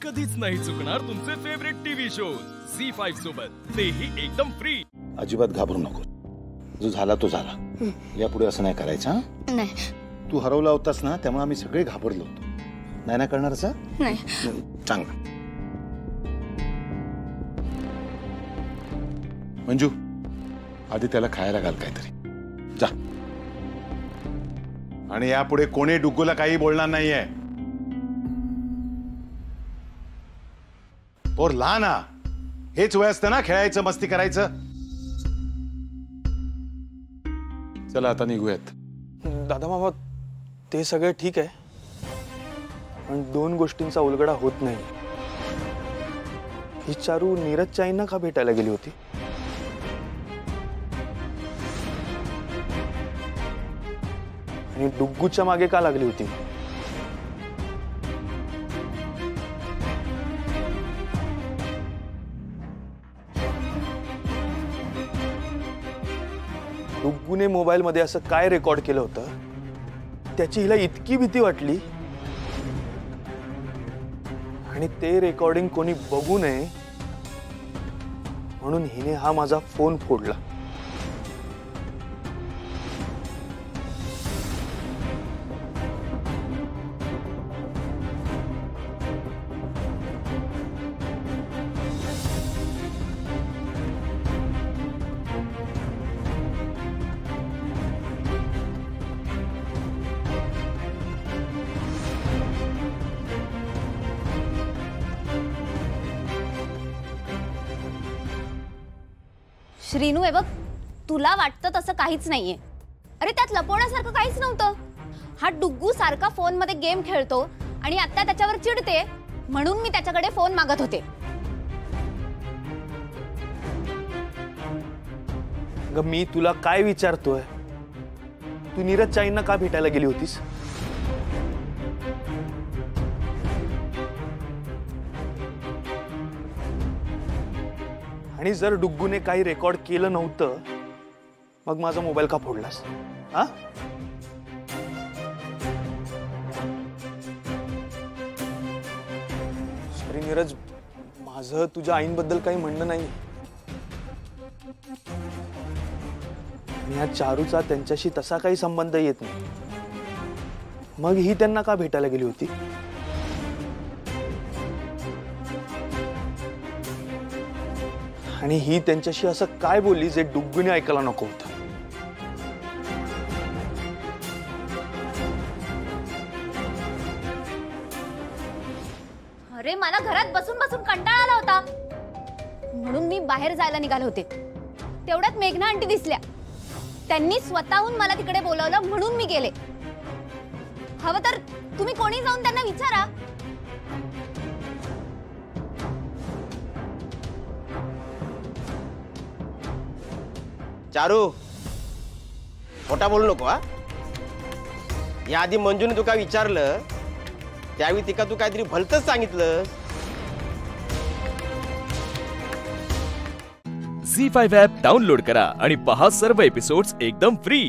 कधीच नाही चुकणार तुमचे फेवरेट टीव्ही शोज झी5 सोबत, तेही एकदम फ्री। अजिबात घाबरू नको, जो झाला तो झाला, यापुढे असं नाही करायचं। नाही, तू हरवला होतास ना, त्यामुळे आम्ही सगळे घाबरलो होतो। नाही ना करणार असं? नाही। चांगलं। मंजू, आधी त्याला खायला घाल काहीतरी, जा। आणि यापुढे कोणी डुग्गूला काही बोलणार नाहीये। और लहान हा, हेच वय असतं ना खेळायचं, मस्ती करायचं। चला आता निघूयात। दादा मामा, ते सगळं ठीक आहे, पण दोन गोष्टींचा उलगडा होत नाही। ही चारू नीरजच्या आईंना का भेटायला गेली होती? आणि डुग्गूच्या मागे का लागली होती? डुग्गूने मोबाईल मध्ये असं काय रेकॉर्ड केलं होतं, त्याची हिला इतकी भीती वाटली आणि ते रेकॉर्डिंग कोणी बघू नये म्हणून हिने हा माझा फोन फोडला। श्रीनू, हे बघ, तुला वाटतं तसं काहीच नाहीये। अरे त्यात लपवण्यासारखं काहीच नव्हतं। हा डुग्गू सारखा फोन मध्ये गेम खेळतो आणि आता त्याच्यावर चिडते म्हणून मी त्याच्याकडे फोन मागत होते। ग, मी तुला काय विचारतोय, तू नीरजच्या आईंना का भेटायला गेली होतीस? आणि जर डुग्गूने काही रेकॉर्ड केलं नव्हतं, मग माझा मोबाईल का फोडलास? हा? सॉरी नीरज, माझं तुझ्या आईंबद्दल काही म्हणणं नाही। आणि या चारूचा त्यांच्याशी तसा काही संबंध येत नाही, मग ही त्यांना का भेटायला गेली होती? आणि ही त्यांच्याशी असं काय बोलली जे डुग्गूने ऐकायला नको होतं? अरे मला घरात बसून बसून कंटाळा आला होता म्हणून मी बाहेर जायला निघाले होते। तेवढ्यात मेघना आंटी दिसल्या, त्यांनी स्वतःहून मला तिकडे बोलावलं म्हणून मी गेले। हवं तर तुम्ही कोणी जाऊन त्यांना विचारा। चारू, खोटा बोलू नको हा। या आधी मंजूने तुका विचारलं त्यावेळी तिका तू काहीतरी भलतच सांगितलं। झी5 ॲप डाउनलोड करा आणि पहा सर्व एपिसोड्स एकदम फ्री।